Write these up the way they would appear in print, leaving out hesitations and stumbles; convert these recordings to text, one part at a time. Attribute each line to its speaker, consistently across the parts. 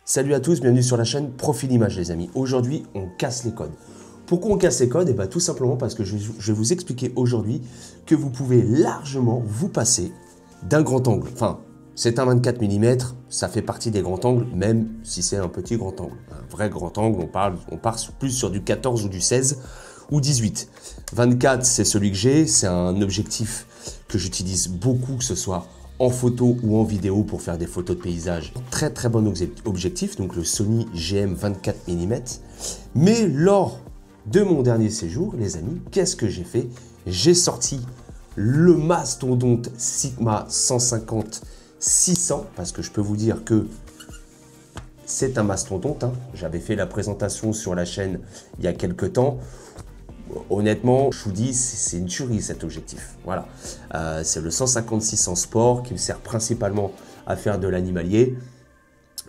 Speaker 1: Salut à tous, bienvenue sur la chaîne Profil Image les amis. Aujourd'hui, on casse les codes. Pourquoi on casse les codes? Tout simplement parce que je vais vous expliquer aujourd'hui que vous pouvez largement vous passer d'un grand angle. Enfin, c'est un 24 mm, ça fait partie des grands angles, même si c'est un petit grand angle. Un vrai grand angle, on part plus sur du 14 ou du 16 ou 18. 24, c'est celui que j'ai, c'est un objectif que j'utilise beaucoup, que ce soit en photo ou en vidéo pour faire des photos de paysage. Très très bon objectif, donc le Sony GM 24 mm. Mais lors de mon dernier séjour, les amis, qu'est-ce que j'ai fait? J'ai sorti le mastodonte Sigma 150-600 parce que je peux vous dire que c'est un mastodonte. J'avais fait la présentation sur la chaîne il y a quelques temps. Honnêtement, je vous dis, c'est une tuerie cet objectif. Voilà, c'est le 150-600 Sport qui me sert principalement à faire de l'animalier.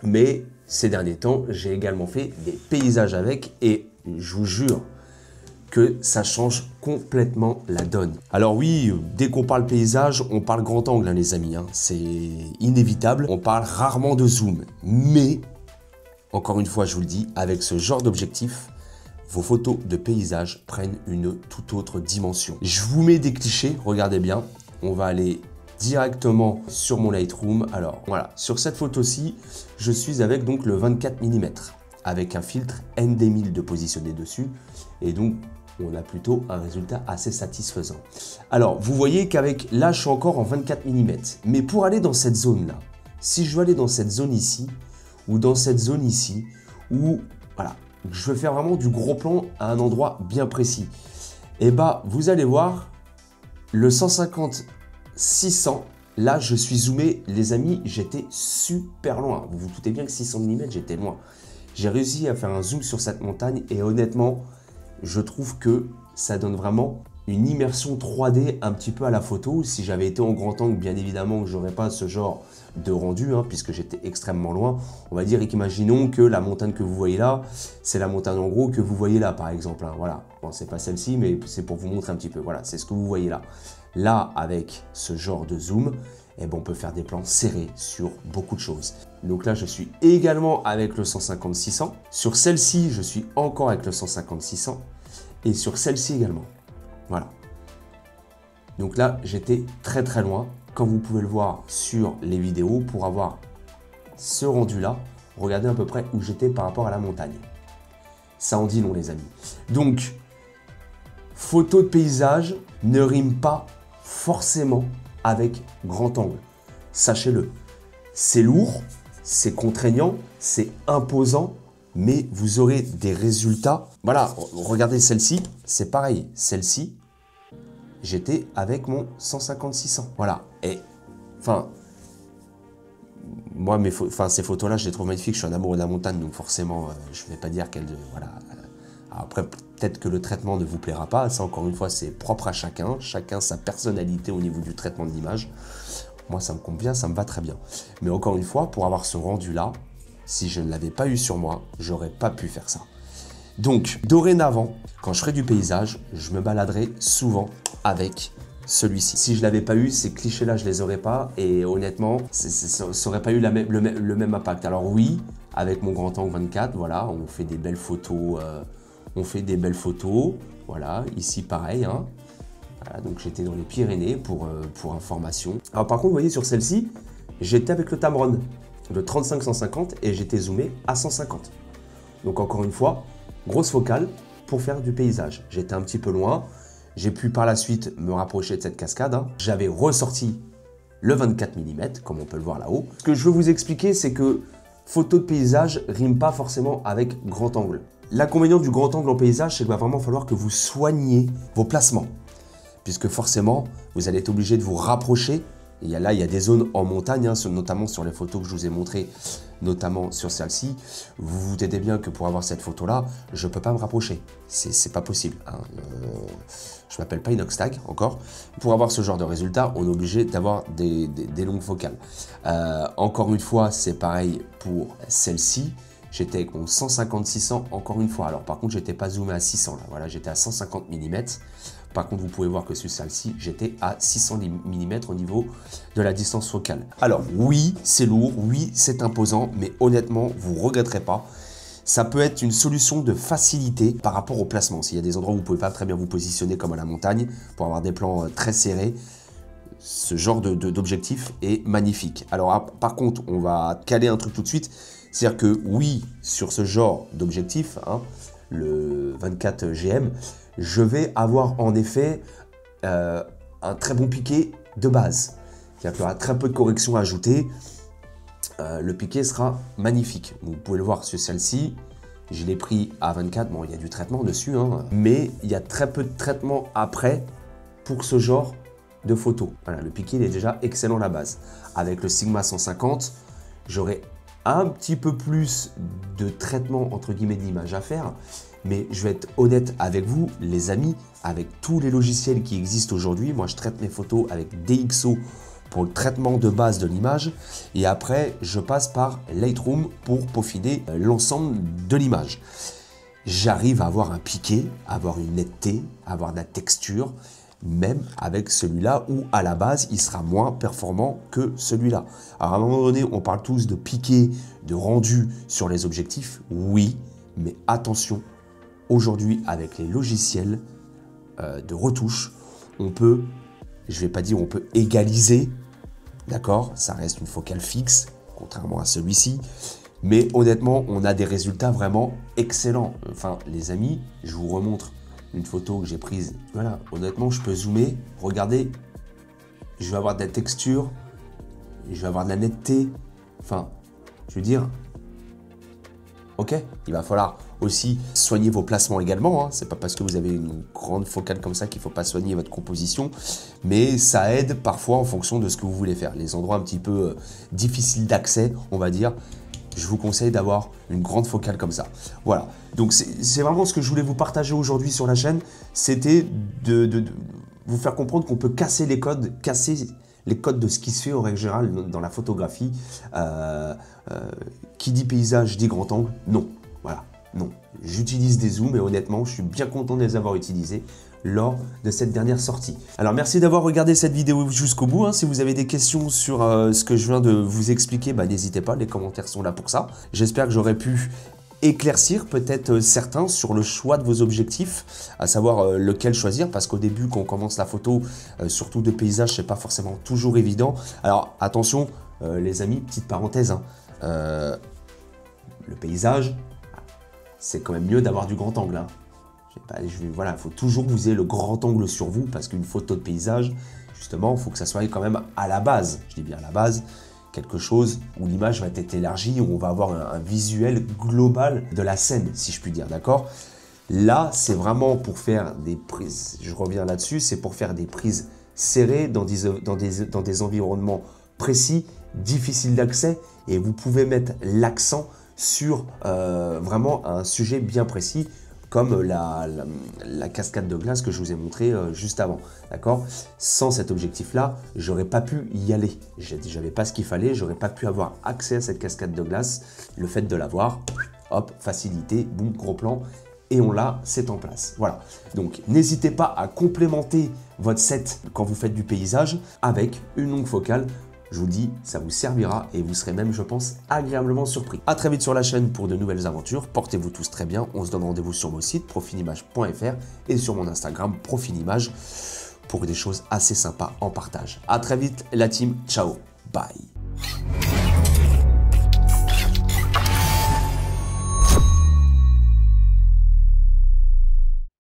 Speaker 1: Mais ces derniers temps, j'ai également fait des paysages avec et je vous jure que ça change complètement la donne. Alors oui, dès qu'on parle paysage, on parle grand angle, les amis. C'est inévitable. On parle rarement de zoom. Mais, encore une fois, je vous le dis, avec ce genre d'objectif, vos photos de paysage prennent une toute autre dimension. Je vous mets des clichés, regardez bien. On va aller directement sur mon Lightroom. Alors voilà, sur cette photo-ci, je suis avec donc le 24 mm avec un filtre ND1000 de positionner dessus. Et donc, on a plutôt un résultat assez satisfaisant. Alors, vous voyez qu'avec là, je suis encore en 24 mm. Mais pour aller dans cette zone-là, si je veux aller dans cette zone ici, ou dans cette zone ici, ou voilà, je veux faire vraiment du gros plan à un endroit bien précis. Et vous allez voir, le 150-600, là, je suis zoomé. Les amis, j'étais super loin. Vous vous doutez bien que 600 mm, j'étais loin. J'ai réussi à faire un zoom sur cette montagne et honnêtement, je trouve que ça donne vraiment une immersion 3D un petit peu à la photo. Si j'avais été en grand angle, bien évidemment, je n'aurais pas ce genre de rendu, puisque j'étais extrêmement loin. On va dire qu'imaginons que la montagne que vous voyez là, c'est la montagne en gros que vous voyez là, par exemple. Voilà, bon, c'est pas celle-ci, mais c'est pour vous montrer un petit peu. Voilà, c'est ce que vous voyez là. Là, avec ce genre de zoom, on peut faire des plans serrés sur beaucoup de choses. Donc là, je suis également avec le 150-600. Sur celle-ci, je suis encore avec le 150-600. Et sur celle-ci également. Voilà. Donc là, j'étais très très loin. Comme vous pouvez le voir sur les vidéos, pour avoir ce rendu-là, regardez à peu près où j'étais par rapport à la montagne. Ça en dit long, les amis. Donc, photo de paysage ne rime pas forcément avec grand angle. Sachez-le. C'est lourd, c'est contraignant, c'est imposant, mais vous aurez des résultats. Voilà, regardez celle-ci, c'est pareil. Celle-ci, j'étais avec mon 150-600. Voilà, et enfin, moi, ces photos-là, je les trouve magnifiques. Je suis un amoureux de la montagne, donc forcément, je ne vais pas dire qu'elle... Voilà. Après, peut-être que le traitement ne vous plaira pas. Ça, encore une fois, c'est propre à chacun. Chacun sa personnalité au niveau du traitement de l'image. Moi, ça me convient, ça me va très bien. Mais encore une fois, pour avoir ce rendu-là, si je ne l'avais pas eu sur moi, j'aurais pas pu faire ça. Donc, dorénavant, quand je ferai du paysage, je me baladerai souvent avec celui-ci. Si je ne l'avais pas eu, ces clichés-là, je les aurais pas. Et honnêtement, ça n'aurait pas eu le même impact. Alors oui, avec mon grand angle 24, voilà, on fait des belles photos. Voilà, ici pareil. Voilà, donc j'étais dans les Pyrénées pour information. Alors par contre, vous voyez sur celle-ci, j'étais avec le Tamron, le 35-150 et j'étais zoomé à 150. Donc encore une fois, grosse focale pour faire du paysage. J'étais un petit peu loin. J'ai pu par la suite me rapprocher de cette cascade. J'avais ressorti le 24 mm, comme on peut le voir là-haut. Ce que je veux vous expliquer, c'est que photo de paysage rime pas forcément avec grand angle. L'inconvénient du grand angle en paysage, c'est qu'il va vraiment falloir que vous soigniez vos placements. Puisque forcément, vous allez être obligé de vous rapprocher. Il y a des zones en montagne, notamment sur les photos que je vous ai montrées, notamment sur celle-ci. Vous vous doutez bien que pour avoir cette photo-là, je ne peux pas me rapprocher. C'est pas possible. Je ne m'appelle pas Inoxtag encore. Pour avoir ce genre de résultat, on est obligé d'avoir des longues focales. Encore une fois, c'est pareil pour celle-ci. J'étais avec mon 150-600 encore une fois. Alors par contre, j'étais pas zoomé à 600 là. Voilà, j'étais à 150 mm Par contre, vous pouvez voir que sur celle-ci, j'étais à 600 mm au niveau de la distance focale. Alors oui, c'est lourd, oui, c'est imposant, mais honnêtement, vous ne regretterez pas. Ça peut être une solution de facilité par rapport au placement. S'il y a des endroits où vous ne pouvez pas très bien vous positionner comme à la montagne pour avoir des plans très serrés, ce genre d'objectif est magnifique. Alors par contre, on va caler un truc tout de suite. C'est-à-dire que oui, sur ce genre d'objectif, hein, le 24 GM, je vais avoir en effet un très bon piqué de base. C'est-à-dire qu'il y aura très peu de corrections à ajouter. Le piqué sera magnifique. Vous pouvez le voir sur celle-ci. Je l'ai pris à 24. Bon, il y a du traitement dessus, hein, mais il y a très peu de traitement après pour ce genre de photo. Voilà, le piqué il est déjà excellent à la base. Avec le Sigma 150, j'aurai un petit peu plus de traitement entre guillemets d'image à faire, mais je vais être honnête avec vous, les amis, avec tous les logiciels qui existent aujourd'hui, moi je traite mes photos avec DxO pour le traitement de base de l'image et après je passe par Lightroom pour peaufiner l'ensemble de l'image. J'arrive à avoir un piqué, à avoir une netteté, à avoir de la texture, même avec celui-là où à la base il sera moins performant que celui-là. Alors à un moment donné on parle tous de piqué, de rendu sur les objectifs, oui, mais attention, aujourd'hui avec les logiciels de retouche, on peut, je vais pas dire on peut égaliser, d'accord, ça reste une focale fixe, contrairement à celui-ci, mais honnêtement on a des résultats vraiment excellents. Enfin les amis, je vous remontre une photo que j'ai prise, voilà, honnêtement je peux zoomer, regardez, je vais avoir de la texture, je vais avoir de la netteté, enfin, je veux dire, ok, il va falloir aussi soigner vos placements également, hein. C'est pas parce que vous avez une grande focale comme ça qu'il ne faut pas soigner votre composition, mais ça aide parfois en fonction de ce que vous voulez faire. Les endroits un petit peu difficiles d'accès, on va dire, je vous conseille d'avoir une grande focale comme ça. Voilà, donc c'est vraiment ce que je voulais vous partager aujourd'hui sur la chaîne, c'était de vous faire comprendre qu'on peut casser les codes, de ce qui se fait en règle générale dans la photographie. Qui dit paysage dit grand angle, non, voilà, non. J'utilise des zooms et honnêtement, je suis bien content de les avoir utilisés lors de cette dernière sortie. Alors merci d'avoir regardé cette vidéo jusqu'au bout, hein. Si vous avez des questions sur ce que je viens de vous expliquer, bah, n'hésitez pas, les commentaires sont là pour ça. J'espère que j'aurai pu éclaircir peut-être certains sur le choix de vos objectifs, à savoir lequel choisir, parce qu'au début quand on commence la photo, surtout de paysage, c'est pas forcément toujours évident. Alors attention les amis, petite parenthèse, hein, le paysage, c'est quand même mieux d'avoir du grand angle, hein. Voilà, il faut toujours que vous ayez le grand angle sur vous, parce qu'une photo de paysage, justement, il faut que ça soit quand même à la base, je dis bien à la base, quelque chose où l'image va être élargie, où on va avoir un visuel global de la scène, si je puis dire, d'accord? Là, c'est vraiment pour faire des prises, je reviens là-dessus, c'est pour faire des prises serrées dans des environnements précis, difficiles d'accès, et vous pouvez mettre l'accent sur vraiment un sujet bien précis, comme la cascade de glace que je vous ai montré juste avant, d'accord? Sans cet objectif-là, j'aurais pas pu y aller. J'avais pas ce qu'il fallait, j'aurais pas pu avoir accès à cette cascade de glace. Le fait de l'avoir, hop, facilité, boum, gros plan, et on l'a, c'est en place. Voilà, donc n'hésitez pas à complémenter votre set quand vous faites du paysage avec une longue focale. Je vous dis, ça vous servira et vous serez même, je pense, agréablement surpris. A très vite sur la chaîne pour de nouvelles aventures. Portez-vous tous très bien. On se donne rendez-vous sur mon site profilimage.fr et sur mon Instagram profilimage pour des choses assez sympas en partage. A très vite la team. Ciao. Bye.